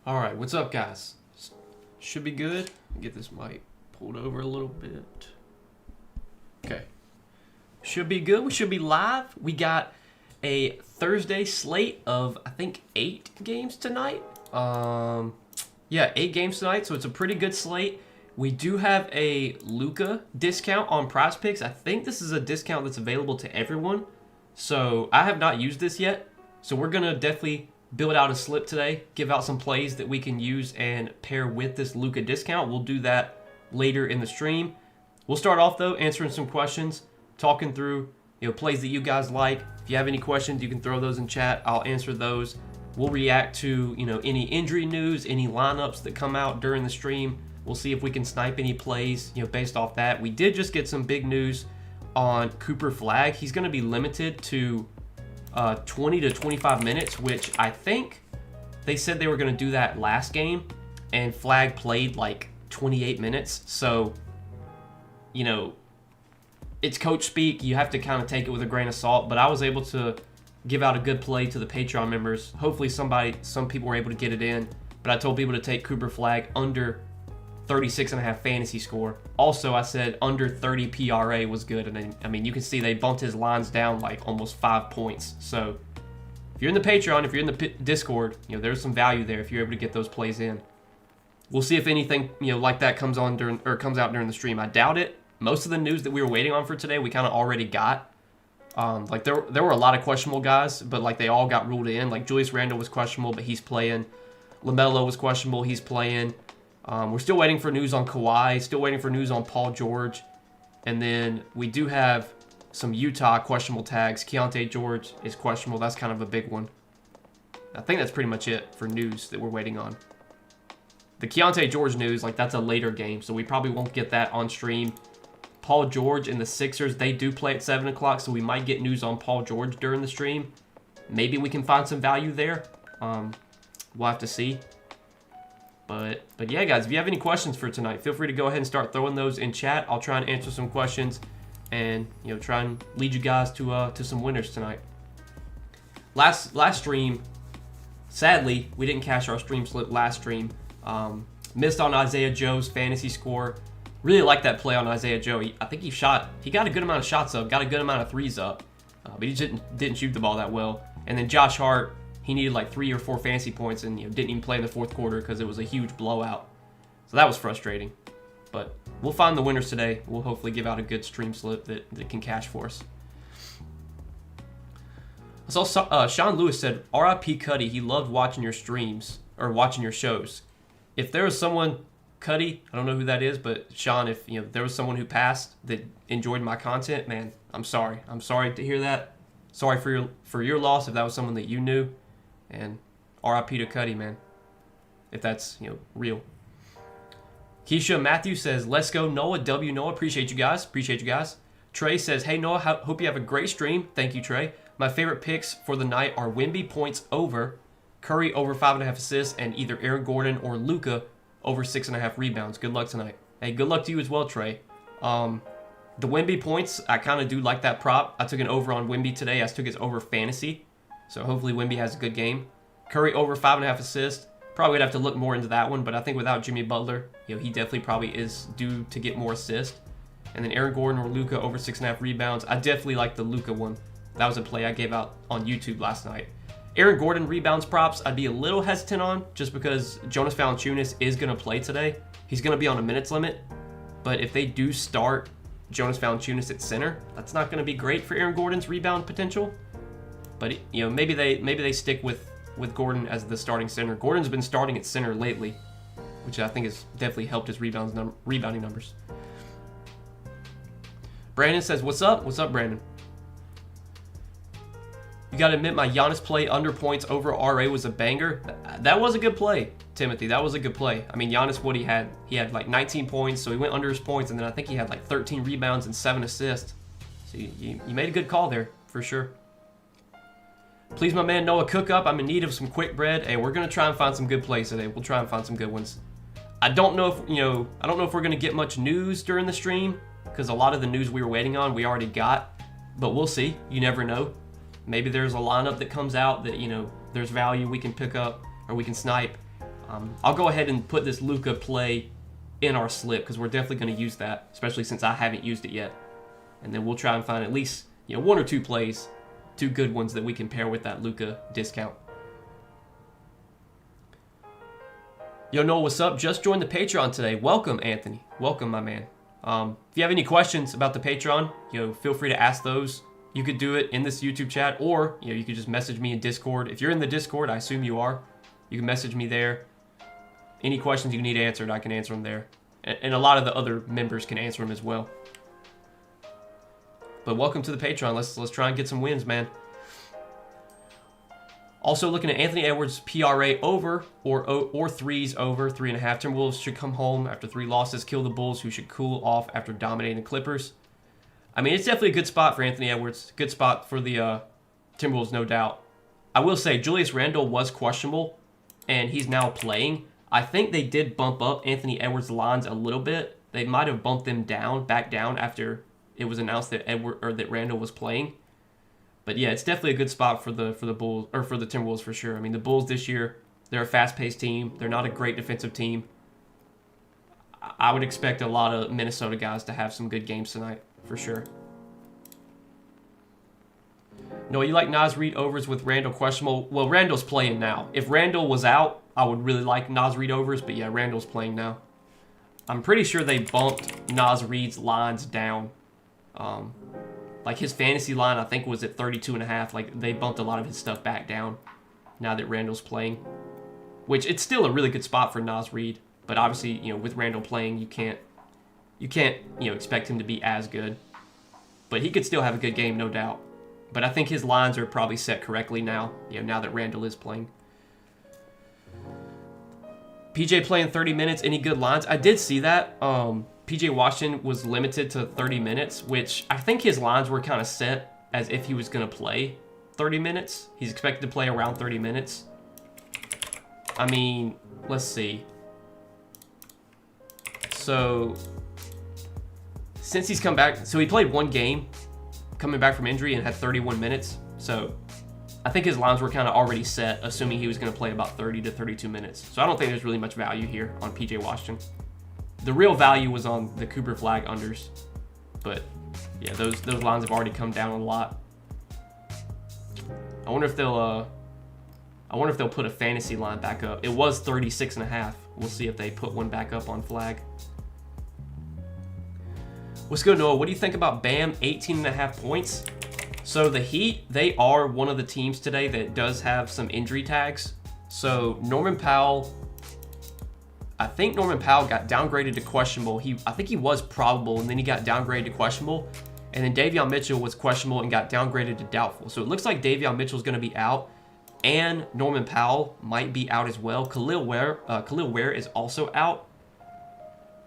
All right, what's up, guys? Should be good. Get this mic pulled over a little bit. Okay. Should be good. We should be live. We got a Thursday slate of, I think, 8 games tonight. Yeah, 8 games tonight, so it's a pretty good slate. We do have a Luka discount on Prizepicks. I think this is a discount that's available to everyone. So I have not used this yet. So we're going to definitely build out a slip today, give out some plays that we can use and pair with this Luka discount. We'll do that later in the stream. We'll start off, though, answering some questions, talking through plays that you guys like. If you have any questions, you can throw those in chat. I'll answer those. We'll react to any injury news, any lineups that come out during the stream. We'll see if we can snipe any plays based off that. We did just get some big news on Cooper Flagg. He's going to be limited to 20 to 25 minutes, which I think they said they were going to do that last game, and Flagg played like 28 minutes. So, it's coach speak. You have to kind of take it with a grain of salt, but I was able to give out a good play to the Patreon members. Hopefully some people were able to get it in, but I told people to take Cooper Flagg under 36.5 fantasy score. Also, I said under 30 PRA was good, and then, I mean, you can see they bumped his lines down like almost 5 points. So if you're in the Patreon, if you're in the Discord, there's some value there if you're able to get those plays in. We'll see if anything like that comes out during the stream. I doubt it. Most of the news that we were waiting on for today, we kind of already got. Like there were a lot of questionable guys, but like they all got ruled in. Like Julius Randle was questionable, but he's playing. LaMelo was questionable, he's playing. We're still waiting for news on Kawhi, still waiting for news on Paul George. And then we do have some Utah questionable tags. Keontae George is questionable. That's kind of a big one. I think that's pretty much it for news that we're waiting on. The Keontae George news, like that's a later game, so we probably won't get that on stream. Paul George and the Sixers, they do play at 7 o'clock, so we might get news on Paul George during the stream. Maybe we can find some value there. We'll have to see. But yeah, guys, if you have any questions for tonight, feel free to go ahead and start throwing those in chat. I'll try and answer some questions and try and lead you guys to some winners tonight. Last stream, sadly, we didn't cash our stream slip last stream. Missed on Isaiah Joe's fantasy score. Really like that play on Isaiah Joe. I think he got a good amount of shots up, got a good amount of threes up, but he didn't shoot the ball that well. And then Josh Hart, he needed like 3 or 4 fantasy points and didn't even play in the fourth quarter because it was a huge blowout. So that was frustrating. But we'll find the winners today. We'll hopefully give out a good stream slip that can cash for us. I saw Sean Lewis said, R.I.P. Cuddy, he loved watching your streams or watching your shows. If there was someone, Cuddy, I don't know who that is, but Sean, if there was someone who passed that enjoyed my content, man, I'm sorry. I'm sorry to hear that. Sorry for your loss if that was someone that you knew. And RIP to Cuddy, man, if that's real. Keisha Matthews says, let's go Noah. W Noah, appreciate you guys. Trey says, hey Noah, hope you have a great stream. Thank you, Trey. My favorite picks for the night are Wemby points over, Curry over 5.5 assists, and either Aaron Gordon or Luka over 6.5 rebounds. Good luck tonight. Hey, good luck to you as well, Trey. The Wemby points, I kind of do like that prop. I took an over on Wemby today. I took his over fantasy. So hopefully Wemby has a good game. Curry over 5.5 assists. Probably would have to look more into that one, but I think without Jimmy Butler, he definitely probably is due to get more assists. And then Aaron Gordon or Luka over 6.5 rebounds. I definitely like the Luka one. That was a play I gave out on YouTube last night. Aaron Gordon rebounds props, I'd be a little hesitant on just because Jonas Valanciunas is going to play today. He's going to be on a minutes limit. But if they do start Jonas Valanciunas at center, that's not going to be great for Aaron Gordon's rebound potential. But maybe they stick with Gordon as the starting center. Gordon's been starting at center lately, which I think has definitely helped his rebounding numbers. Brandon says, what's up? What's up, Brandon? You got to admit my Giannis play under points over RA was a banger. That was a good play, Timothy. That was a good play. I mean, Giannis, what he had like 19 points, so he went under his points, and then I think he had like 13 rebounds and 7 assists. So you made a good call there, for sure. Please, my man Noah, cook up. I'm in need of some quick bread. Hey, we're gonna try and find some good plays today. We'll try and find some good ones. I don't know if we're gonna get much news during the stream because a lot of the news we were waiting on we already got, but we'll see. You never know. Maybe there's a lineup that comes out that there's value we can pick up or we can snipe. I'll go ahead and put this Luka play in our slip because we're definitely going to use that, especially since I haven't used it yet. And then we'll try and find at least one or two plays, two good ones that we can pair with that Luka discount. Yo, Noel, what's up? Just joined the Patreon today. Welcome, Anthony. Welcome, my man. If you have any questions about the Patreon, feel free to ask those. You could do it in this YouTube chat, or you could just message me in Discord. If you're in the Discord, I assume you are. You can message me there. Any questions you need answered, I can answer them there. And a lot of the other members can answer them as well. But welcome to the Patreon. Let's try and get some wins, man. Also looking at Anthony Edwards' PRA over or threes over 3.5. Timberwolves should come home after 3 losses, kill the Bulls, who should cool off after dominating the Clippers. I mean, it's definitely a good spot for Anthony Edwards. Good spot for the Timberwolves, no doubt. I will say Julius Randle was questionable, and he's now playing. I think they did bump up Anthony Edwards' lines a little bit. They might have bumped them back down after it was announced that that Randle was playing. But yeah, it's definitely a good spot for the Bulls, or for the Timberwolves for sure. I mean, the Bulls this year, they're a fast-paced team. They're not a great defensive team. I would expect a lot of Minnesota guys to have some good games tonight for sure. No, you like Naz Reid overs with Randle questionable? Well, Randle's playing now. If Randle was out, I would really like Naz Reid overs, but yeah, Randle's playing now. I'm pretty sure they bumped Naz Reid's lines down. Like his fantasy line, I think, was at 32.5. Like they bumped a lot of his stuff back down now that Randle's playing, which it's still a really good spot for Naz Reid. But obviously, with Randle playing, you can't expect him to be as good. But he could still have a good game, no doubt. But I think his lines are probably set correctly now. Now that Randle is playing. PJ playing 30 minutes. Any good lines? I did see that. PJ Washington was limited to 30 minutes, which I think his lines were kind of set as if he was going to play 30 minutes. He's expected to play around 30 minutes. I mean, let's see. So, since he's come back, so he played one game coming back from injury and had 31 minutes. So, I think his lines were kind of already set, assuming he was going to play about 30 to 32 minutes. So, I don't think there's really much value here on PJ Washington. The real value was on the Cooper Flag unders. But, yeah, those lines have already come down a lot. I wonder if they'll put a fantasy line back up. It was 36.5. We'll see if they put one back up on Flag. What's good, Noah? What do you think about Bam 18.5 points? So the Heat, they are one of the teams today that does have some injury tags. So Norman Powell, I think Norman Powell got downgraded to questionable. I think he was probable, and then he got downgraded to questionable. And then Davion Mitchell was questionable and got downgraded to doubtful. So it looks like Davion Mitchell's going to be out, and Norman Powell might be out as well. Khalil Ware is also out.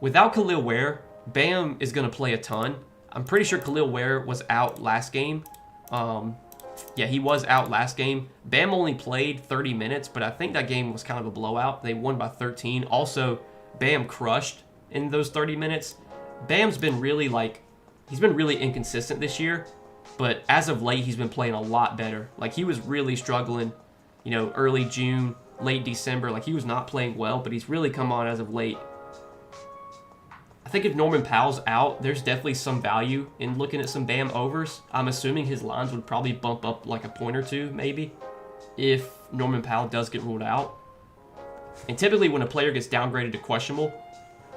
Without Khalil Ware, Bam is going to play a ton. I'm pretty sure Khalil Ware was out last game. Yeah, he was out last game. Bam only played 30 minutes, but I think that game was kind of a blowout. They won by 13. Also, Bam crushed in those 30 minutes. Bam's been really he's been really inconsistent this year, but as of late, he's been playing a lot better. Like, he was really struggling, early June, late December. Like, he was not playing well, but he's really come on as of late. I think if Norman Powell's out, there's definitely some value in looking at some Bam overs. I'm assuming his lines would probably bump up like a point or two, maybe, if Norman Powell does get ruled out. And typically when a player gets downgraded to questionable,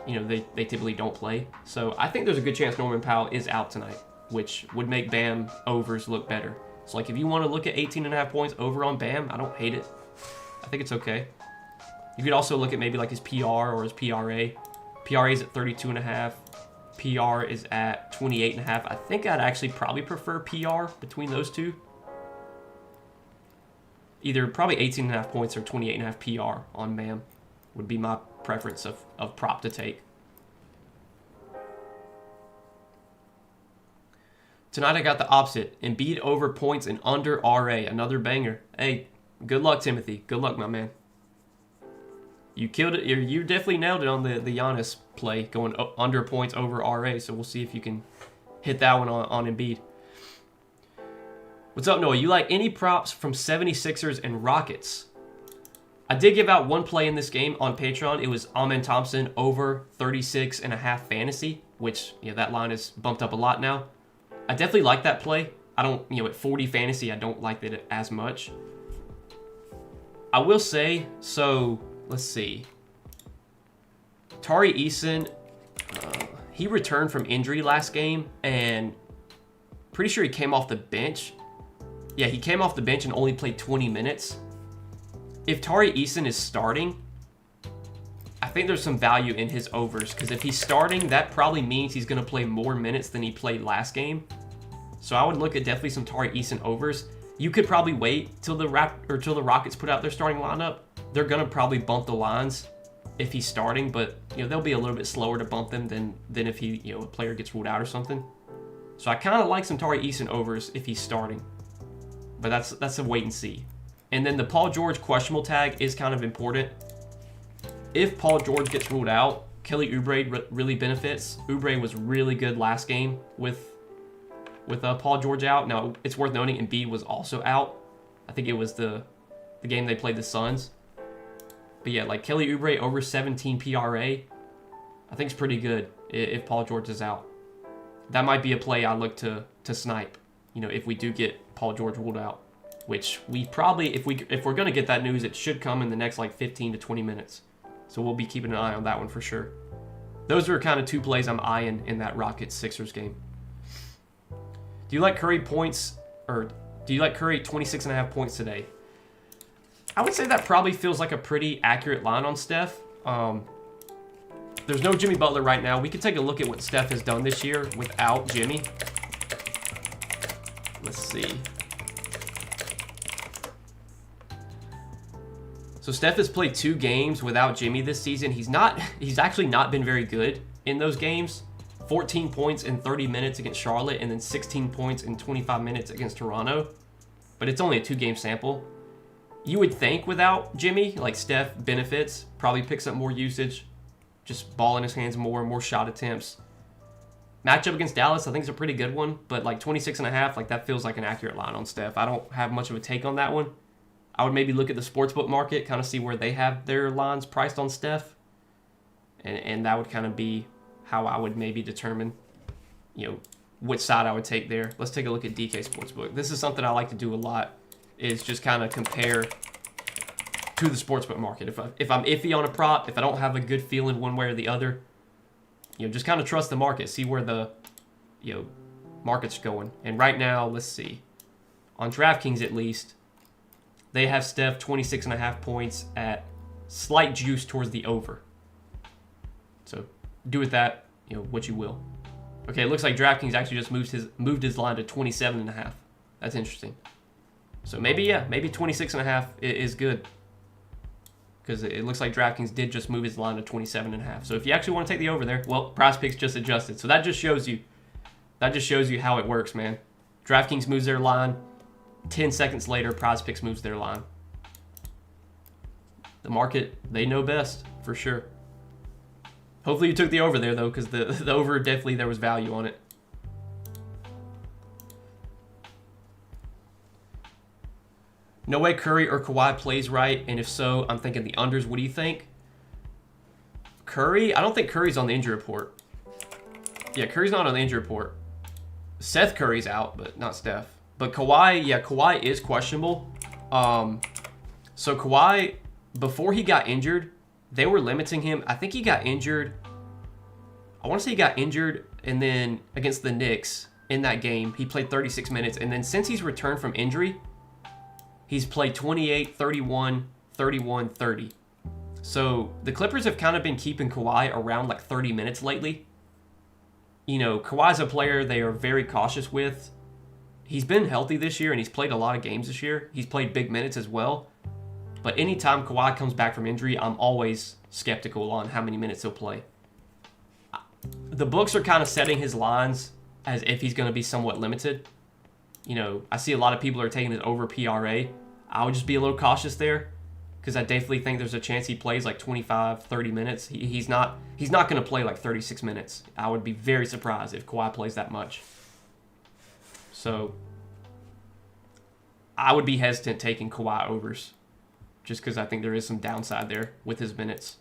they typically don't play. So I think there's a good chance Norman Powell is out tonight, which would make Bam overs look better. So if you want to look at 18.5 points over on Bam, I don't hate it. I think it's okay. You could also look at maybe his PR or his PRA. PRA is at 32.5. PR is at 28.5. I think I'd actually probably prefer PR between those two. Either probably 18.5 points or 28.5 PR on Bam would be my preference of prop to take. Tonight I got the opposite. Embiid over points and under RA. Another banger. Hey, good luck, Timothy. Good luck, my man. You killed it. You definitely nailed it on the Giannis play, going under points over RA. So we'll see if you can hit that one on Embiid. What's up, Noah? You like any props from 76ers and Rockets? I did give out one play in this game on Patreon. It was Amen Thompson over 36.5 fantasy, which, that line is bumped up a lot now. I definitely like that play. I don't, at 40 fantasy, I don't like it as much. I will say, so let's see. Tari Eason, he returned from injury last game, and pretty sure he came off the bench. Yeah, he came off the bench and only played 20 minutes. If Tari Eason is starting, I think there's some value in his overs, because if he's starting, that probably means he's going to play more minutes than he played last game. So I would look at definitely some Tari Eason overs. You could probably wait till the Rockets put out their starting lineup. They're going to probably bump the lines if he's starting, but they'll be a little bit slower to bump them than if he a player gets ruled out or something. So I kind of like some Tari Eason overs if he's starting, but that's a wait and see. And then the Paul George questionable tag is kind of important. If Paul George gets ruled out, Kelly Oubre really benefits. Oubre was really good last game with Paul George out. Now, it's worth noting Embiid was also out. I think it was the game they played the Suns. But yeah, like Kelly Oubre over 17 PRA, I think it's pretty good if Paul George is out. That might be a play I look to snipe, if we do get Paul George ruled out. Which we probably, if we're going to get that news, it should come in the next 15 to 20 minutes. So we'll be keeping an eye on that one for sure. Those are kind of two plays I'm eyeing in that Rockets-Sixers game. Do you like Curry points, or do you like Curry 26.5 points today? I would say that probably feels like a pretty accurate line on Steph. There's no Jimmy Butler right now. We can take a look at what Steph has done this year without Jimmy. Let's see. So Steph has played 2 games without Jimmy this season. He's actually not been very good in those games. 14 points in 30 minutes against Charlotte, and then 16 points in 25 minutes against Toronto. But it's only a 2-game sample. You would think without Jimmy, like Steph benefits, probably picks up more usage, just ball in his hands more shot attempts. Matchup against Dallas, I think is a pretty good one, but 26.5, that feels like an accurate line on Steph. I don't have much of a take on that one. I would maybe look at the sportsbook market, kind of see where they have their lines priced on Steph. And that would kind of be how I would maybe determine, which side I would take there. Let's take a look at DK Sportsbook. This is something I like to do a lot, is just kind of compare to the sportsbook market. If I'm iffy on a prop, if I don't have a good feeling one way or the other, just kind of trust the market, see where the, market's going. And right now, let's see. On DraftKings at least, they have Steph 26.5 points at slight juice towards the over. So do with that, what you will. Okay, it looks like DraftKings actually just moved his line to 27.5. That's interesting. So maybe 26.5 is good, because it looks like DraftKings did just move his line to 27.5. So if you actually want to take the over there, well, Prizepicks just adjusted. So that just shows you how it works, man. DraftKings moves their line. 10 seconds later, Prizepicks moves their line. The market, they know best, for sure. Hopefully you took the over there, though, because the over, definitely there was value on it. No way Curry or Kawhi plays right, and if so, I'm thinking the unders. What do you think? Curry? I don't think Curry's on the injury report. Yeah, Curry's not on the injury report. Seth Curry's out, but not Steph. But Kawhi, Kawhi is questionable. So Kawhi, before he got injured, they were limiting him. I think he got injured. I want to say he got injured, and then against the Knicks in that game, he played 36 minutes. And then since he's returned from injury, he's played 28, 31, 31, 30. So the Clippers have kind of been keeping Kawhi around 30 minutes lately. Kawhi's a player they are very cautious with. He's been healthy this year, and he's played a lot of games this year. He's played big minutes as well. But anytime Kawhi comes back from injury, I'm always skeptical on how many minutes he'll play. The books are kind of setting his lines as if he's going to be somewhat limited. I see a lot of people are taking it over PRA. I would just be a little cautious there, because I definitely think there's a chance he plays 25, 30 minutes. He's not going to play 36 minutes. I would be very surprised if Kawhi plays that much. So I would be hesitant taking Kawhi overs. just because I think there is some downside there with his minutes.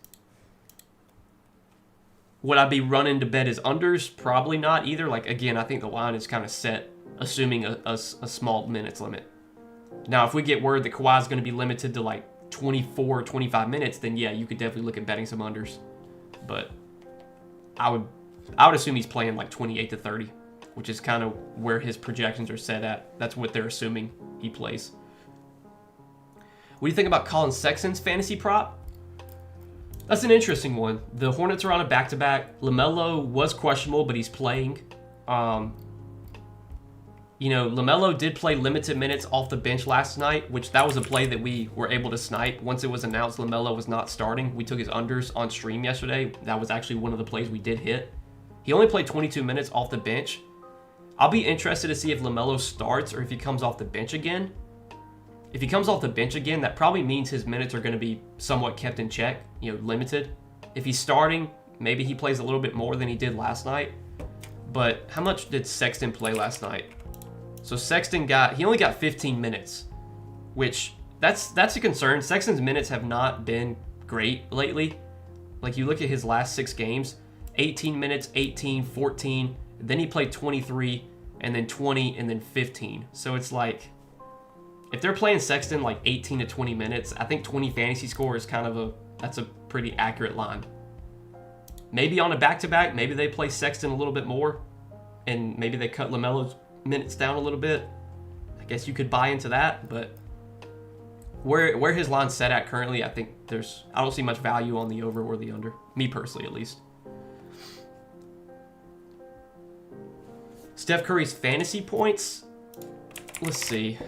Would I be running to bet his unders? Probably not either. Like, again, I think the line is kind of set, assuming a small minutes limit. Now, if we get word that Kawhi is going to be limited to like 24 or 25 minutes, then yeah, you could definitely look at betting some unders. But I would assume he's playing like 28 to 30, which is kind of where his projections are set at. That's what they're assuming he plays. What do you think about Colin Sexton's fantasy prop? That's an interesting one. The Hornets are on a back-to-back. LaMelo was questionable, but he's playing. LaMelo did play limited minutes off the bench last night, which that was a play that we were able to snipe. Once it was announced LaMelo was not starting, we took his unders on stream yesterday. That was actually one of the plays we did hit. He only played 22 minutes off the bench. I'll be interested to see if LaMelo starts or if he comes off the bench again. If he comes off the bench again, that probably means his minutes are going to be somewhat kept in check, limited. If he's starting, maybe he plays a little bit more than he did last night. But how much did Sexton play last night? So Sexton he only got 15 minutes, which that's a concern. Sexton's minutes have not been great lately. Like, you look at his last 6 games, 18 minutes, 18, 14, then he played 23, and then 20, and then 15. So it's like, if they're playing Sexton like 18 to 20 minutes, I think 20 fantasy score is that's a pretty accurate line. Maybe on a back-to-back, maybe they play Sexton a little bit more, and maybe they cut LaMelo's minutes down a little bit. I guess you could buy into that, but where his line's set at currently, I think I don't see much value on the over or the under. Me personally, at least. Steph Curry's fantasy points. Let's see.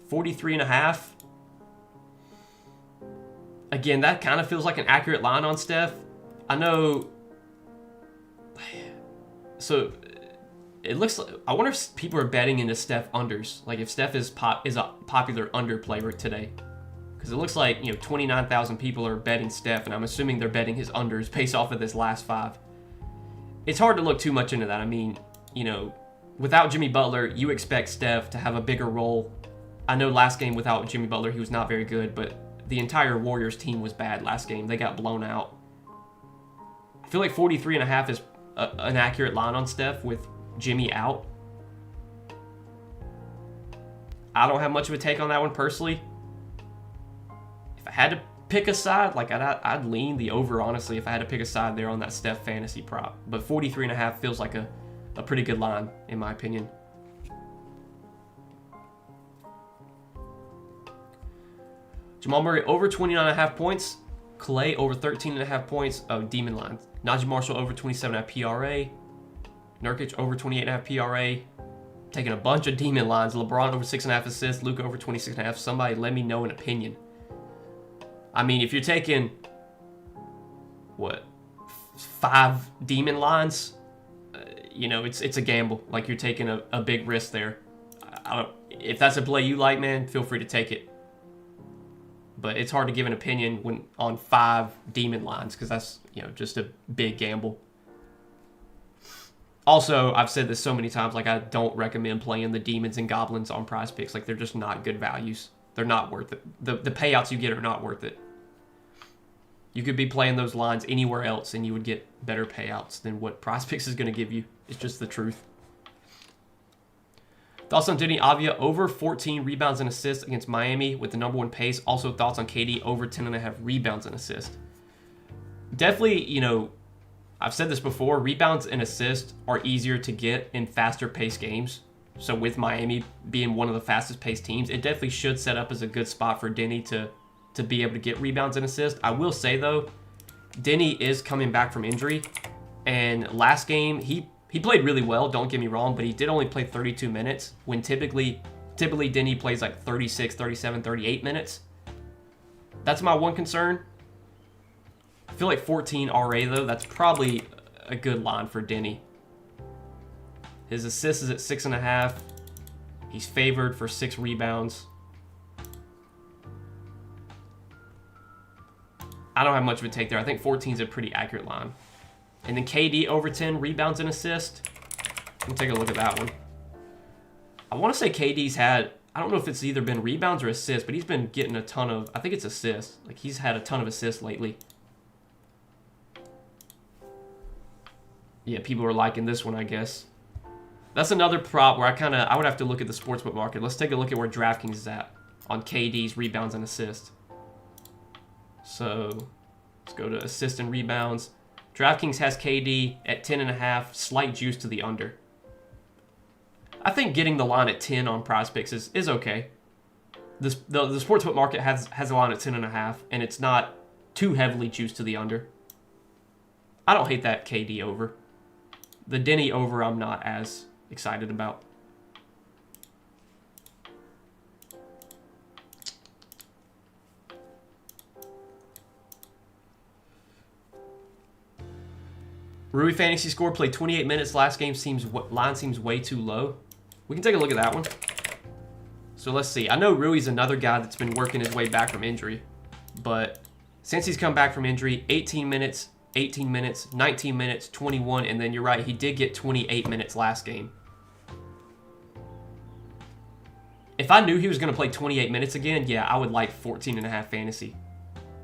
43.5. Again, that kind of feels like an accurate line on Steph. I know. So it looks like, I wonder if people are betting into Steph unders. Like, if Steph is a popular under player today. Because it looks like, 29,000 people are betting Steph, and I'm assuming they're betting his unders based off of this last 5. It's hard to look too much into that. I mean, without Jimmy Butler, you expect Steph to have a bigger role. I know last game without Jimmy Butler, he was not very good, but the entire Warriors team was bad last game. They got blown out. I feel like 43.5 is an accurate line on Steph with Jimmy out. I don't have much of a take on that one personally. If I had to pick a side, like I'd lean the over, honestly, if I had to pick a side there on that Steph fantasy prop. But 43.5 feels like a pretty good line, in my opinion. Jamal Murray over 29.5 points. Clay over 13.5 points of Demon line. Najee Marshall over 27.5 PRA. Nurkic over 28.5 PRA. Taking a bunch of Demon lines. LeBron over 6.5 assists. Luka over 26.5. Somebody let me know an opinion. I mean, if you're taking, 5 Demon lines, it's a gamble. Like, you're taking a big risk there. If that's a play you like, man, feel free to take it. But it's hard to give an opinion when on 5 Demon lines, because that's, just a big gamble. Also, I've said this so many times, like, I don't recommend playing the Demons and Goblins on Prizepicks. Like, they're just not good values. They're not worth it. The payouts you get are not worth it. You could be playing those lines anywhere else and you would get better payouts than what Prizepicks is going to give you. It's just the truth. Thoughts on Deni Avdija over 14 rebounds and assists against Miami with the number 1 pace. Also, thoughts on KD over 10.5 rebounds and assists. Definitely, I've said this before, rebounds and assists are easier to get in faster paced games. So with Miami being one of the fastest paced teams, it definitely should set up as a good spot for Deni to be able to get rebounds and assists. I will say, though, Deni is coming back from injury. And last game, he played really well, don't get me wrong, but he did only play 32 minutes when typically Deni plays like 36, 37, 38 minutes. That's my one concern. I feel like 14 RA, though, that's probably a good line for Deni. His assist is at 6.5. He's favored for 6 rebounds. I don't have much of a take there. I think 14 is a pretty accurate line. And then KD over 10 rebounds and assists. Let me take a look at that one. I want to say KD's had, I don't know if it's either been rebounds or assists, but he's been getting a ton of, I think it's assists. Like, he's had a ton of assists lately. Yeah, people are liking this one, I guess. That's another prop where I would have to look at the sportsbook market. Let's take a look at where DraftKings is at on KD's rebounds and assists. So, let's go to assists and rebounds. DraftKings has KD at 10.5, slight juice to the under. I think getting the line at 10 on Prizepicks is okay. The sportsbook market has a line at 10.5, and it's not too heavily juiced to the under. I don't hate that KD over. The Denny over I'm not as excited about. Rui fantasy score, played 28 minutes last game. Line seems way too low. We can take a look at that one. So let's see. I know Rui's another guy that's been working his way back from injury. But since he's come back from injury, 18 minutes, 18 minutes, 19 minutes, 21, and then you're right, he did get 28 minutes last game. If I knew he was going to play 28 minutes again, yeah, I would like 14.5 fantasy.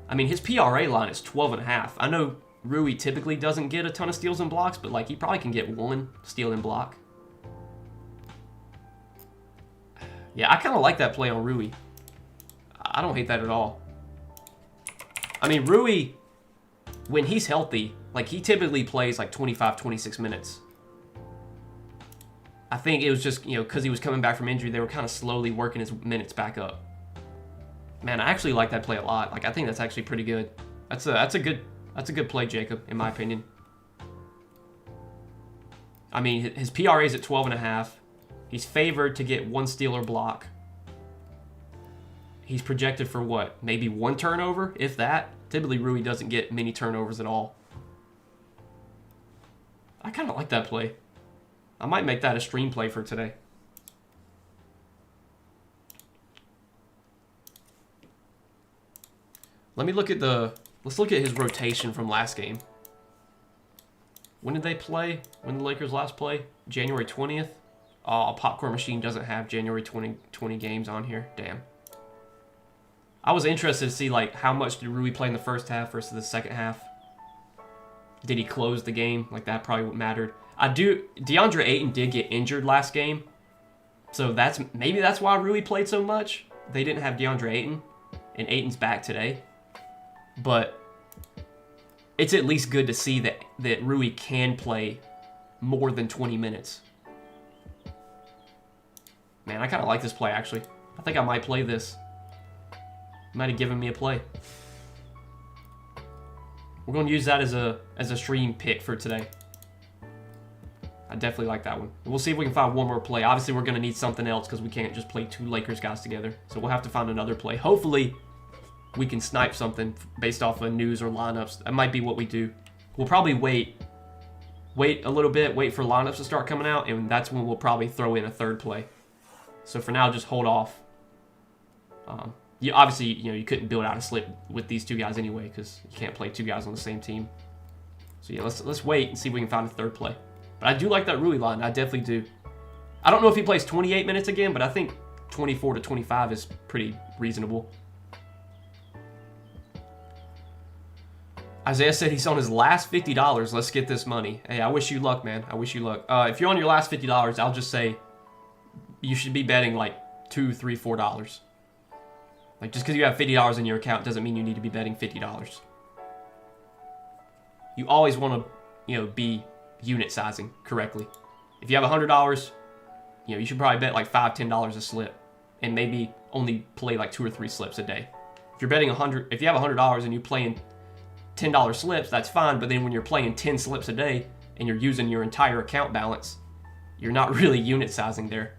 I mean, his PRA line is 12.5. I know Rui typically doesn't get a ton of steals and blocks, but like he probably can get one steal and block. Yeah, I kind of like that play on Rui. I don't hate that at all. I mean, Rui, when he's healthy, like he typically plays like 25, 26 minutes. I think it was just, because he was coming back from injury, they were kind of slowly working his minutes back up. Man, I actually like that play a lot. Like, I think that's actually pretty good. That's a good play, Jacob, in my opinion. I mean, his PRA is at 12.5. He's favored to get one steal or block. He's projected for what? Maybe one turnover, if that. Typically, Rui doesn't get many turnovers at all. I kind of like that play. I might make that a stream play for today. Let's look at his rotation from last game. When did they play? When did the Lakers last play? January 20th? Oh, Popcorn Machine doesn't have January 2020 games on here. Damn. I was interested to see like how much did Rui play in the first half versus the second half. Did he close the game? Like that probably mattered. DeAndre Ayton did get injured last game. So maybe that's why Rui played so much. They didn't have DeAndre Ayton. And Ayton's back today. But it's at least good to see that Rui can play more than 20 minutes. Man, I kind of like this play, actually. I think I might play this. Might have given me a play. We're going to use that as a stream pick for today. I definitely like that one. We'll see if we can find one more play. Obviously, we're going to need something else because we can't just play two Lakers guys together. So we'll have to find another play. Hopefully, we can snipe something based off of news or lineups. That might be what we do. We'll probably wait a little bit, wait for lineups to start coming out, and that's when we'll probably throw in a third play. So for now, just hold off. Obviously, you couldn't build out a slip with these two guys anyway because you can't play two guys on the same team. So yeah, let's wait and see if we can find a third play. But I do like that Rui line. I definitely do. I don't know if he plays 28 minutes again, but I think 24 to 25 is pretty reasonable. Isaiah said he's on his last $50. Let's get this money. Hey, I wish you luck, man. I wish you luck. If you're on your last $50, I'll just say you should be betting like $2, $3, $4. Like just because you have $50 in your account doesn't mean you need to be betting $50. You always want to, be unit sizing correctly. If you have $100, you should probably bet like $5, $10 a slip, and maybe only play like 2 or 3 slips a day. If you're betting if you have $100 and you're playing $10 slips, that's fine. But then when you're playing 10 slips a day and you're using your entire account balance, you're not really unit sizing there.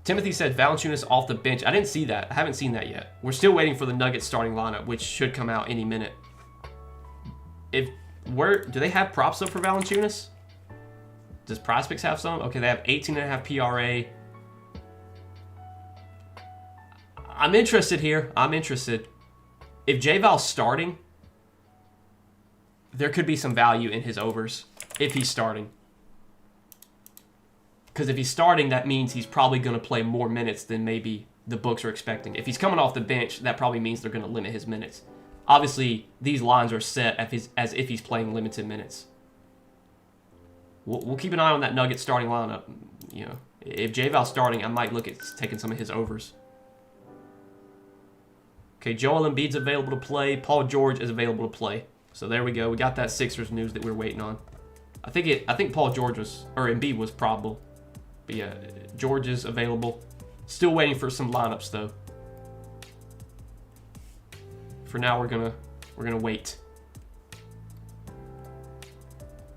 Timothy said Valanciunas off the bench. I didn't see that. I haven't seen that yet. We're still waiting for the Nuggets starting lineup, which should come out any minute. Do they have props up for Valanciunas? Does Prizepicks have some? Okay, they have 18.5 PRA. I'm interested here. I'm interested. If J-Val's starting, there could be some value in his overs if he's starting. Because if he's starting, that means he's probably going to play more minutes than maybe the books are expecting. If he's coming off the bench, that probably means they're going to limit his minutes. Obviously, these lines are set as if he's playing limited minutes. We'll keep an eye on that Nuggets starting lineup. You know, if J-Val's starting, I might look at taking some of his overs. Okay, Joel Embiid's available to play. Paul George is available to play. So there we go. We got that Sixers news that we were waiting on. I think Paul George was, or Embiid was probable. But yeah, George is available. Still waiting for some lineups though. For now, we're gonna wait.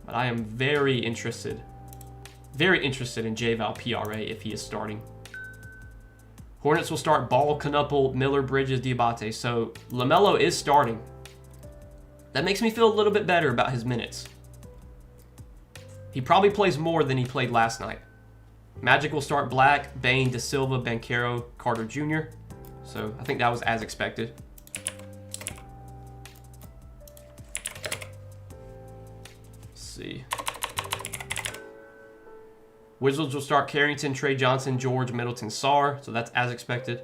But I am very interested in J-Val PRA if he is starting. Hornets will start Ball, Knuppel, Miller, Bridges, Diabate. So LaMelo is starting. That makes me feel a little bit better about his minutes. He probably plays more than he played last night. Magic will start Black, Bane, Da Silva, Banchero, Carter Jr. So I think that was as expected. Let's see. Wizards will start Carrington, Trey Johnson, George, Middleton, Sarr. So that's as expected.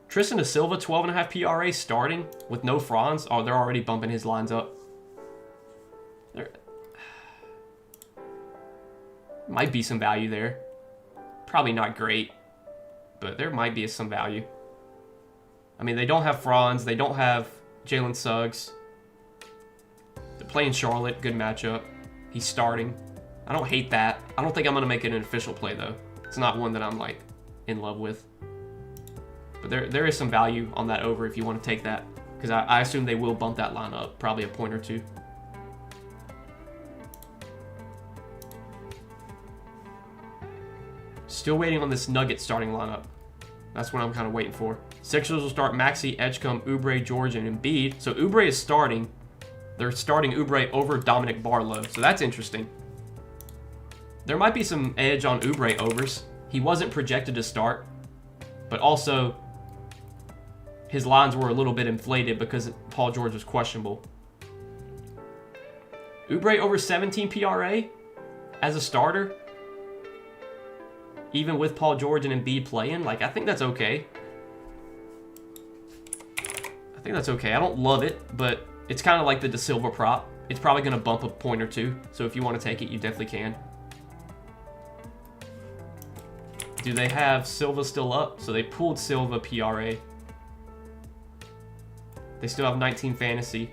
Tristan Da Silva, 12.5 PRA starting with no Franz. Oh, they're already bumping his lines up. There might be some value there. Probably not great, but there might be some value. I mean, they don't have Franz. They don't have Jalen Suggs. They're playing Charlotte. Good matchup. He's starting. I don't hate that. I don't think I'm going to make it an official play, though. It's not one that I'm, like, in love with. But there is some value on that over if you want to take that. Because I assume they will bump that line up. Probably a point or two. Still waiting on this Nuggets starting lineup. That's what I'm kind of waiting for. Sixers will start Maxey, Edgecombe, Oubre, George, and Embiid. So Oubre is starting. They're starting Oubre over Dominic Barlow. So that's interesting. There might be some edge on Oubre overs. He wasn't projected to start. But also, his lines were a little bit inflated because Paul George was questionable. Oubre over 17 PRA as a starter? Even with Paul George and Embiid playing? Like, I think that's okay. I don't love it, but it's kind of like the Da Silva prop. It's probably going to bump a point or two. So if you want to take it, you definitely can. Do they have Silva still up? So they pulled Silva PRA. They still have 19 fantasy.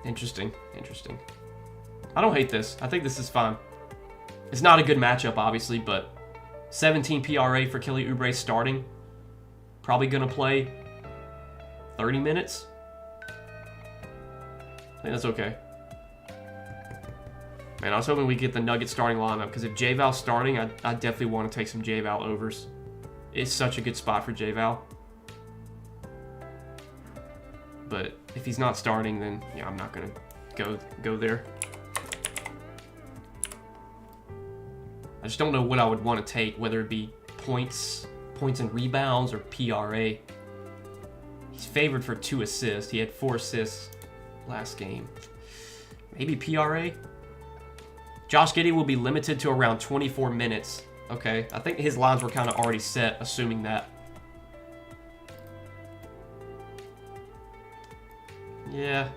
Interesting. I don't hate this. I think this is fine. It's not a good matchup, obviously, but 17 PRA for Kelly Oubre starting. Probably going to play 30 minutes. I think that's okay. Man, I was hoping we get the Nuggets starting lineup, because if J-Val's starting, I definitely want to take some J-Val overs. It's such a good spot for J-Val. But if he's not starting, then yeah, I'm not going to go there. I just don't know what I would want to take, whether it be points and rebounds, or PRA. He's favored for 2 assists. He had 4 assists last game. Maybe PRA? Josh Giddey will be limited to around 24 minutes. Okay, I think his lines were kind of already set, assuming that. Yeah.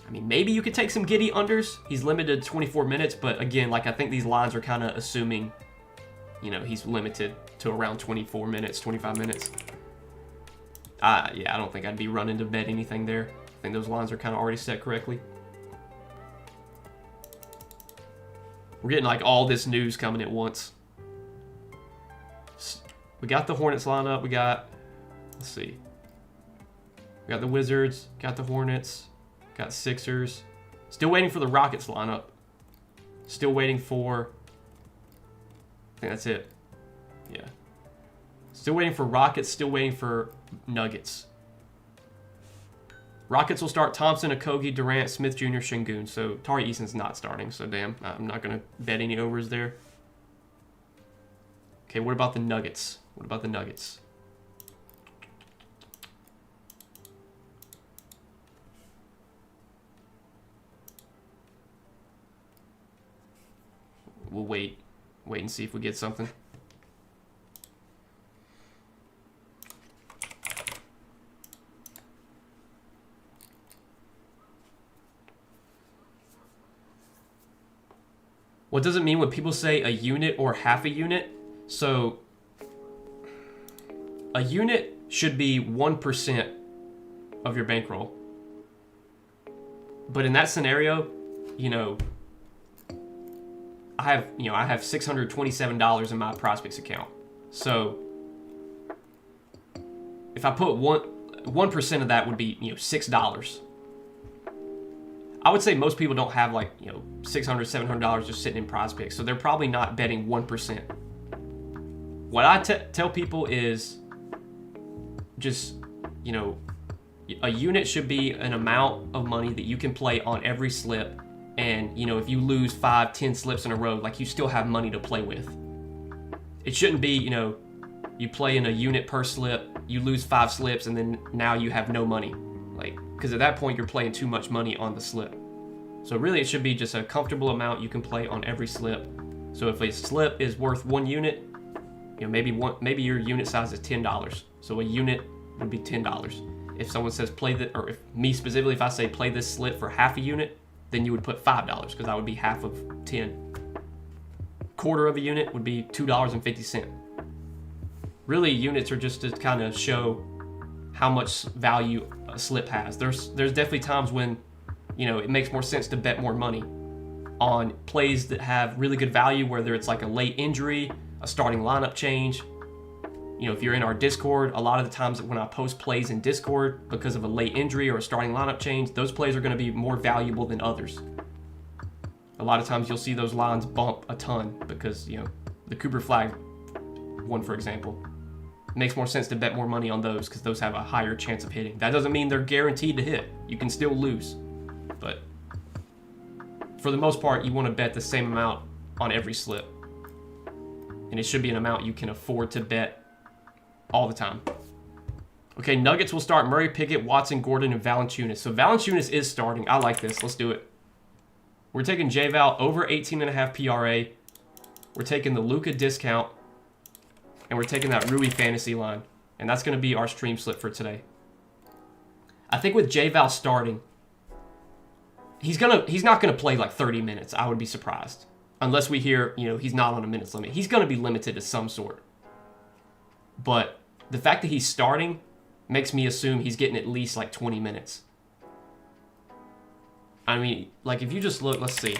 I mean, maybe you could take some Giddey unders. He's limited to 24 minutes, but again, like, I think these lines are kind of assuming, you know, he's limited to around 24 minutes, 25 minutes. Yeah, I don't think I'd be running to bet anything there. I think those lines are kind of already set correctly. We're getting, like, all this news coming at once. We got the Hornets lineup. We got, let's see. We got the Wizards, got the Hornets, got Sixers. Still waiting for the Rockets lineup. Still waiting for, I think that's it. Yeah. Still waiting for Rockets, still waiting for Nuggets. Rockets will start Thompson, Okogie, Durant, Smith Jr., Şengün. So Tari Eason's not starting, so damn, I'm not going to bet any overs there. Okay, what about the Nuggets? we'll wait and see if we get something. What does it mean when people say a unit or half a unit? So a unit should be 1% of your bankroll. But in that scenario, you know, I have $627 in my Prizepicks account. So if I put 1% of that would be, $6. I would say most people don't have like, $600, $700 just sitting in Prizepicks, so they're probably not betting 1%. What I tell people is just, a unit should be an amount of money that you can play on every slip. And, if you lose 5, 10 slips in a row, like you still have money to play with. It shouldn't be, you play in a unit per slip, you lose 5 slips, and then now you have no money. Because at that point, you're playing too much money on the slip. So really, it should be just a comfortable amount you can play on every slip. So if a slip is worth 1 unit, maybe your unit size is $10. So a unit would be $10. If someone says or if me specifically, if I say play this slip for half a unit, then you would put $5 because that would be half of 10. Quarter of a unit would be $2.50. Really, units are just to kind of show how much value a slip has. There's definitely times when, it makes more sense to bet more money on plays that have really good value, whether it's like a late injury, a starting lineup change. If you're in our Discord, a lot of the times when I post plays in Discord because of a late injury or a starting lineup change, those plays are going to be more valuable than others. A lot of times you'll see those lines bump a ton because, the Cooper Flag one, for example, it makes more sense to bet more money on those because those have a higher chance of hitting. That doesn't mean they're guaranteed to hit. You can still lose. But for the most part, you want to bet the same amount on every slip. And it should be an amount you can afford to bet all the time. Okay, Nuggets will start Murray, Pickett, Watson, Gordon, and Valanciunas. So Valanciunas is starting. I like this. Let's do it. We're taking J-Val over 18.5 PRA. We're taking the Luka discount. And we're taking that Rui fantasy line. And that's going to be our stream slip for today. I think with J-Val starting, he's not going to play like 30 minutes. I would be surprised. Unless we hear, he's not on a minutes limit. He's going to be limited to some sort. But the fact that he's starting makes me assume he's getting at least like 20 minutes. I mean, like if you just look, let's see.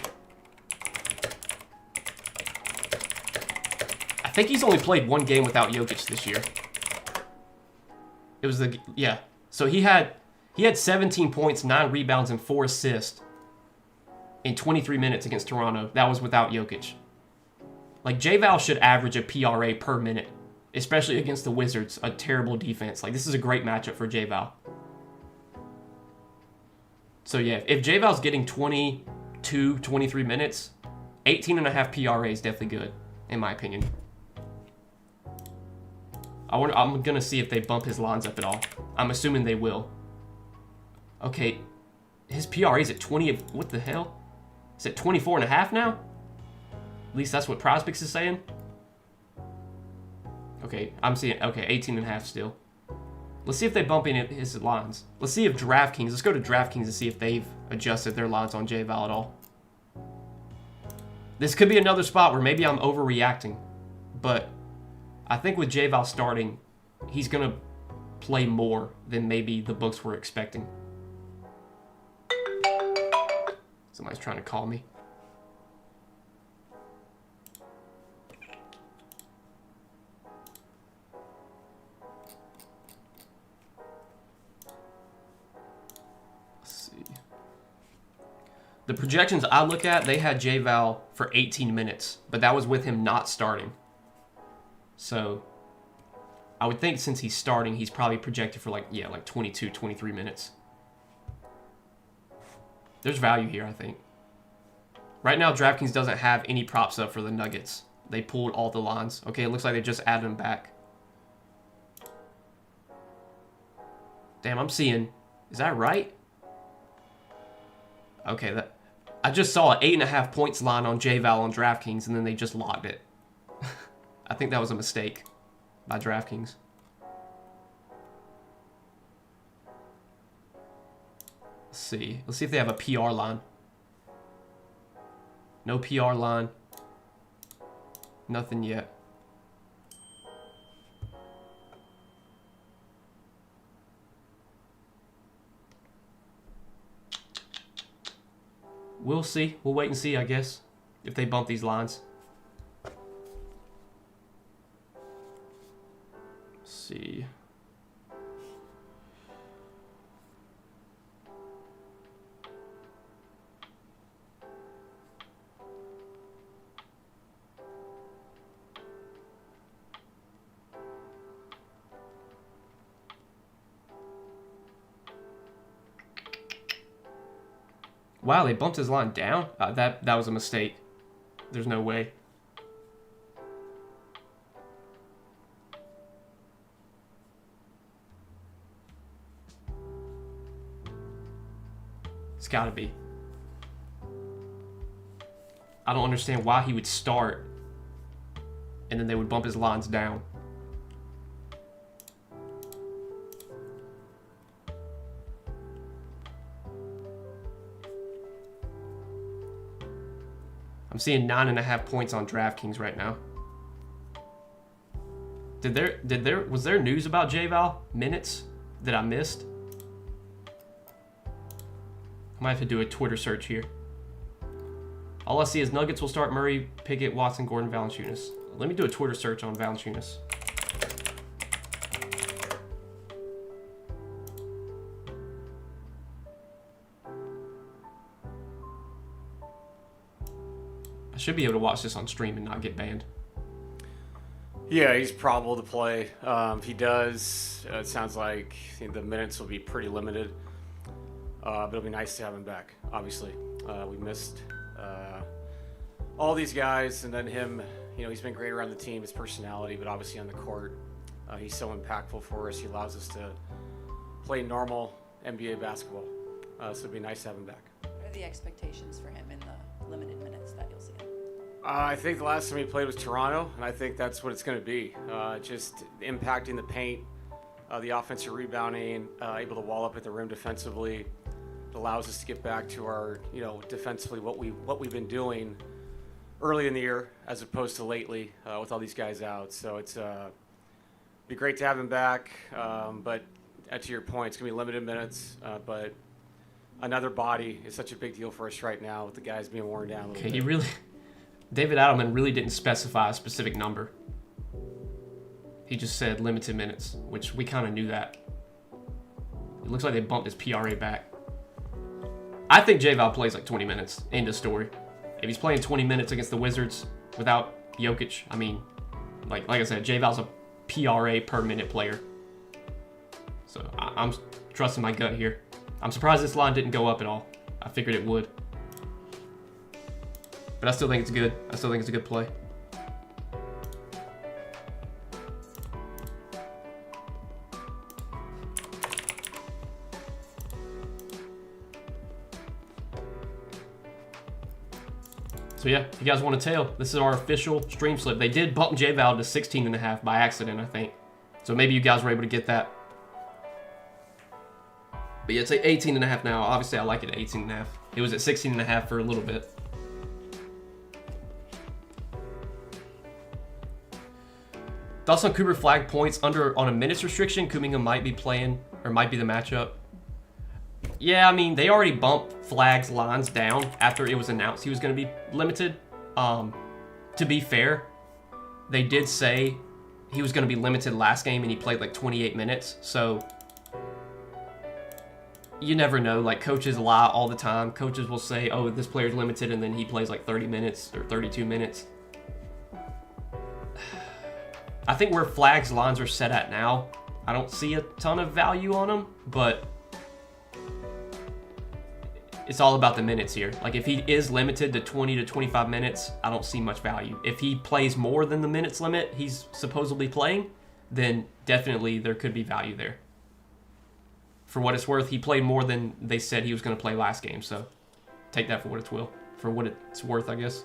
I think he's only played 1 game without Jokic this year. It was So he had 17 points, 9 rebounds, and 4 assists in 23 minutes against Toronto. That was without Jokic. Like J-Val should average a PRA per minute, especially against the Wizards, a terrible defense. Like this is a great matchup for J-Val. So yeah, if J-Val's getting 22, 23 minutes, 18.5 PRA is definitely good, in my opinion. I'm going to see if they bump his lines up at all. I'm assuming they will. Okay, his PRA is at 20. What the hell? Is it 24.5 now? At least that's what Prizepicks is saying. Okay, I'm seeing, 18.5 still. Let's see if they bump in his lines. Let's see if DraftKings, let's go to DraftKings and see if they've adjusted their lines on J-Val at all. This could be another spot where maybe I'm overreacting, but I think with J-Val starting, he's going to play more than maybe the books were expecting. Somebody's trying to call me. The projections I look at, they had J-Val for 18 minutes, but that was with him not starting. So I would think since he's starting, he's probably projected for like 22, 23 minutes. There's value here, I think. Right now, DraftKings doesn't have any props up for the Nuggets. They pulled all the lines. Okay, it looks like they just added them back. Damn, I'm seeing... Is that right? Okay, I just saw an 8.5 points line on JVal on DraftKings, and then they just logged it. I think that was a mistake by DraftKings. Let's see. Let's see if they have a PR line. No PR line. Nothing yet. We'll see. We'll wait and see, I guess, if they bump these lines. Let's see. Wow, they bumped his line down? That was a mistake. There's no way. It's gotta be. I don't understand why he would start and then they would bump his lines down. I'm seeing 9.5 points on DraftKings right now. Was there news about JVal minutes that I missed? I might have to do a Twitter search here. All I see is Nuggets will start Murray, Pickett, Watson, Gordon, Valanciunas. Let me do a Twitter search on Valanciunas. I should be able to watch this on stream and not get banned. Yeah, he's probable to play. If he does, it sounds like the minutes will be pretty limited. But it'll be nice to have him back, obviously. We missed all these guys, and then him, he's been great around the team, his personality, but obviously on the court, he's so impactful for us. He allows us to play normal NBA basketball. So it'd be nice to have him back. What are the expectations for him in the limited minutes that you'll see him? I think the last time he played was Toronto, and I think that's what it's going to be. Just impacting the paint, the offensive rebounding, able to wall up at the rim defensively. It allows us to get back to our, defensively what we've been doing early in the year as opposed to lately with all these guys out. So it's be great to have him back. But to your point, it's going to be limited minutes. But another body is such a big deal for us right now with the guys being worn down a little bit. David Adelman really didn't specify a specific number. He just said limited minutes, which we kind of knew that. It looks like they bumped his PRA back. I think JVal plays like 20 minutes. End of story. If he's playing 20 minutes against the Wizards without Jokic, I mean, like I said, JVal's a PRA per minute player. So I'm trusting my gut here. I'm surprised this line didn't go up at all. I figured it would. But I still think it's good. I still think it's a good play. So yeah, if you guys want to tail, this is our official stream slip. They did bump JVal to 16.5 by accident, I think. So maybe you guys were able to get that. But yeah, it's like 18.5 now. Obviously, I like it at 18.5. It was at 16.5 for a little bit. Thoughts on Cooper Flag points under on a minutes restriction? Kuminga might be playing, or might be the matchup. Yeah, I mean, they already bumped Flag's lines down after it was announced he was going to be limited. To be fair, they did say he was going to be limited last game, and he played like 28 minutes. So you never know. Like, coaches lie all the time. Coaches will say, oh, this player's limited, and then he plays like 30 minutes or 32 minutes. I think where Flag's lines are set at now, I don't see a ton of value on them, but it's all about the minutes here. Like, if he is limited to 20 to 25 minutes, I don't see much value. If he plays more than the minutes limit he's supposedly playing, then definitely there could be value there. For what it's worth, he played more than they said he was going to play last game, so take that for what it's worth, I guess.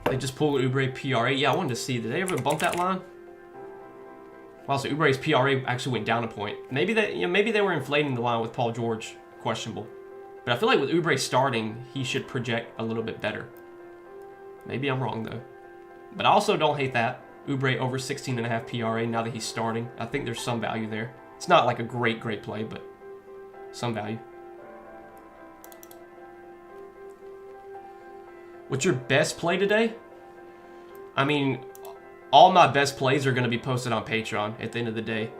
They just pulled Oubre PRA. Yeah, I wanted to see. Did they ever bump that line? Wow, so Oubre's PRA actually went down a point. Maybe they were inflating the line with Paul George. Questionable. But I feel like with Oubre starting, he should project a little bit better. Maybe I'm wrong, though. But I also don't hate that. Oubre over 16.5 PRA now that he's starting. I think there's some value there. It's not like a great play, but some value. What's your best play today? I mean, all my best plays are going to be posted on Patreon at the end of the day.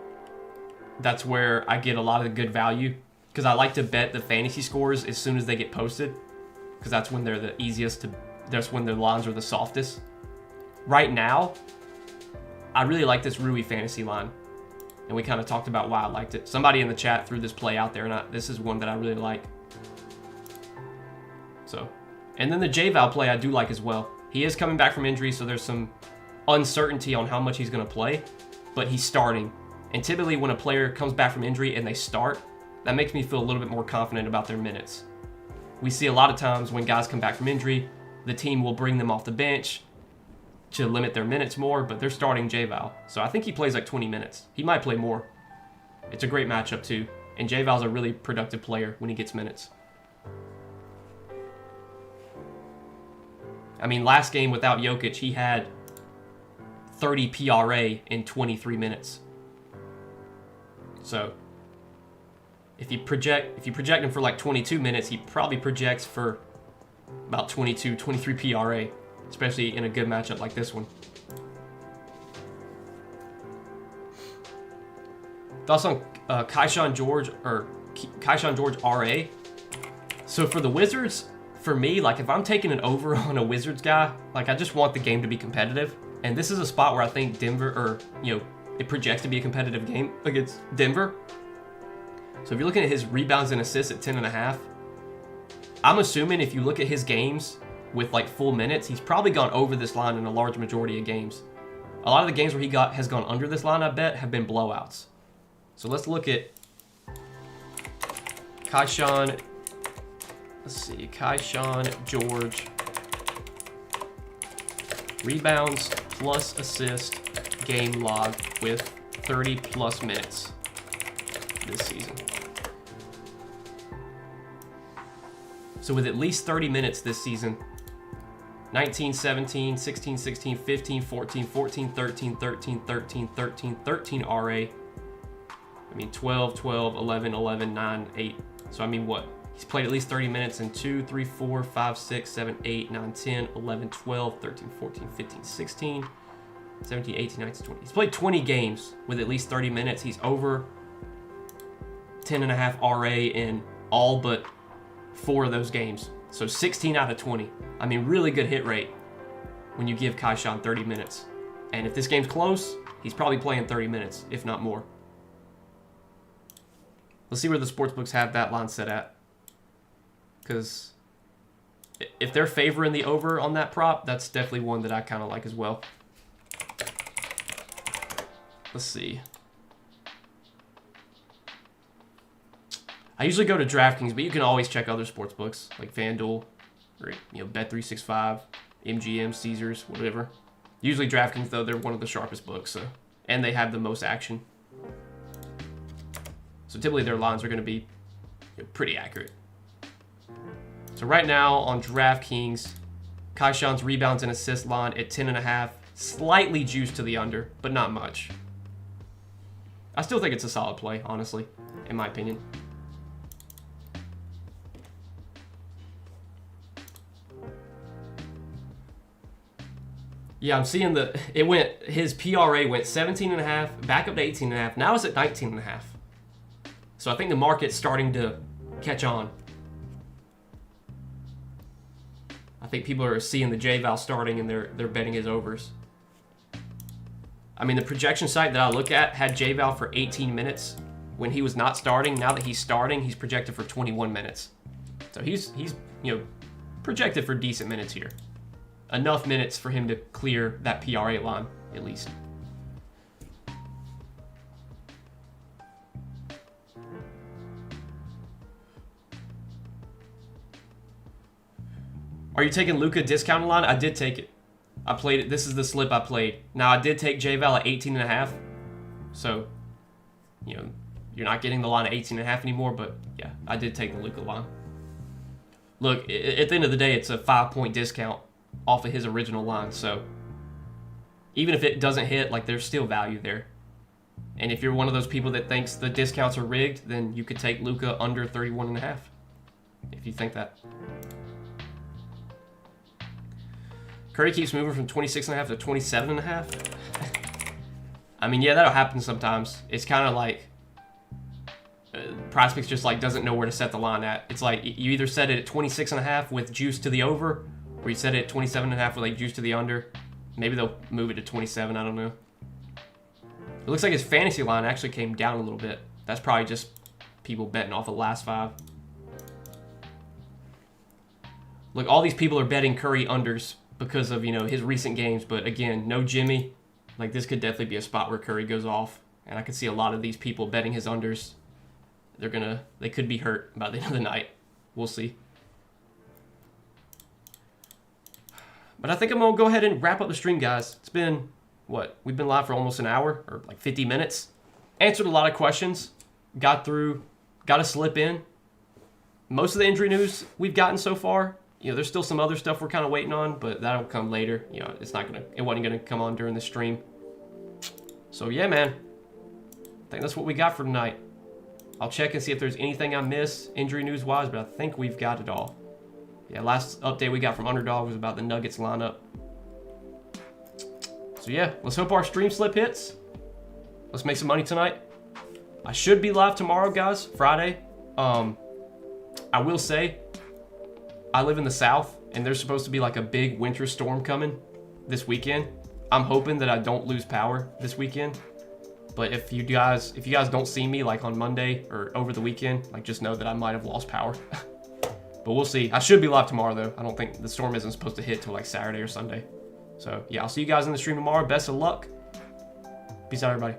That's where I get a lot of the good value, because I like to bet the fantasy scores as soon as they get posted, because that's when they're the easiest to, that's when the lines are the softest. Right now, I really like this Rui fantasy line, and we kind of talked about why I liked it. Somebody in the chat threw this play out there, and this is one that I really like. So, and then the J-Val play I do like as well. He is coming back from injury, so there's some uncertainty on how much he's going to play, but he's starting. And typically when a player comes back from injury and they start, that makes me feel a little bit more confident about their minutes. We see a lot of times when guys come back from injury, the team will bring them off the bench to limit their minutes more, but they're starting J-Val. So I think he plays like 20 minutes. He might play more. It's a great matchup too. And J-Val's a really productive player when he gets minutes. I mean, last game without Jokic, he had 30 PRA in 23 minutes. So if you project him for like 22 minutes, he probably projects for about 22, 23 PRA, especially in a good matchup like this one. Thoughts on Keyshawn George RA? So for the Wizards, for me, like if I'm taking an over on a Wizards guy, like I just want the game to be competitive. And this is a spot where I think Denver, or, it projects to be a competitive game against Denver. So if you're looking at his rebounds and assists at 10.5, I'm assuming if you look at his games with like full minutes, he's probably gone over this line in a large majority of games. A lot of the games where he has gone under this line, I bet, have been blowouts. So let's look at Keyshawn. Let's see, Keyshawn George. Rebounds plus assist game log with 30 plus minutes this season. So with at least 30 minutes this season, 19, 17, 16, 16, 15, 14, 14, 13, 13, 13, 13, 13 RA. I mean 12, 12, 11, 11, 9, 8. So I mean what? He's played at least 30 minutes in 2, 3, 4, 5, 6, 7, 8, 9, 10, 11, 12, 13, 14, 15, 16, 17, 18, 19, 20. He's played 20 games with at least 30 minutes. He's over 10.5 RA in all but 4 of those games. So 16 out of 20. I mean, really good hit rate when you give Keyshawn 30 minutes. And if this game's close, he's probably playing 30 minutes, if not more. Let's see where the sportsbooks have that line set at. Because if they're favoring the over on that prop, that's definitely one that I kind of like as well. Let's see. I usually go to DraftKings, but you can always check other sportsbooks like FanDuel or Bet365, MGM, Caesars, whatever. Usually DraftKings, though, they're one of the sharpest books, so, and they have the most action. So typically their lines are going to be pretty accurate. So right now on DraftKings, Keyshawn's rebounds and assist line at 10.5, slightly juiced to the under, but not much. I still think it's a solid play, honestly, in my opinion. Yeah, I'm seeing his PRA went 17.5, back up to 18.5. Now it's at 19.5. So I think the market's starting to catch on. I think people are seeing the J-Val starting and they're betting his overs. I mean, the projection site that I look at had J-Val for 18 minutes when he was not starting. Now that he's starting, he's projected for 21 minutes. So he's projected for decent minutes here. Enough minutes for him to clear that PRA line, at least. Are you taking Luka discounted line? I did take it. I played it. This is the slip I played. Now, I did take J-Val at 18.5. So, you know, you're not getting the line at 18.5 anymore. But, yeah, I did take the Luka line. Look, at the end of the day, it's a 5-point discount off of his original line. So, even if it doesn't hit, like, there's still value there. And if you're one of those people that thinks the discounts are rigged, then you could take Luka under 31.5. If you think that. Curry keeps moving from 26.5 to 27.5. I mean, yeah, that'll happen sometimes. It's kind of like Prizepicks just like doesn't know where to set the line at. It's like you either set it at 26.5 with juice to the over, or you set it at 27.5 with like juice to the under. Maybe they'll move it to 27. I don't know. It looks like his fantasy line actually came down a little bit. That's probably just people betting off the last 5. Look, all these people are betting Curry unders because of, you know, his recent games. But again, no Jimmy. Like, this could definitely be a spot where Curry goes off. And I could see a lot of these people betting his unders. They could be hurt by the end of the night. We'll see. But I think I'm going to go ahead and wrap up the stream, guys. It's been, what? We've been live for almost an hour, or like 50 minutes. Answered a lot of questions. Got a slip in. Most of the injury news we've gotten so far. You know, there's still some other stuff we're kind of waiting on, but that'll come later. You know, it wasn't gonna come on during the stream. So yeah, man. I think that's what we got for tonight. I'll check and see if there's anything I missed injury news wise, but I think we've got it all. Yeah, last update we got from Underdog was about the Nuggets lineup. So yeah, let's hope our stream slip hits. Let's make some money tonight. I should be live tomorrow, guys, Friday. I will say, I live in the South, and there's supposed to be like a big winter storm coming this weekend. I'm hoping that I don't lose power this weekend. But if you guys don't see me like on Monday or over the weekend, like just know that I might have lost power. But we'll see. I should be live tomorrow though. I don't think the storm isn't supposed to hit till like Saturday or Sunday. So yeah, I'll see you guys in the stream tomorrow. Best of luck. Peace out, everybody.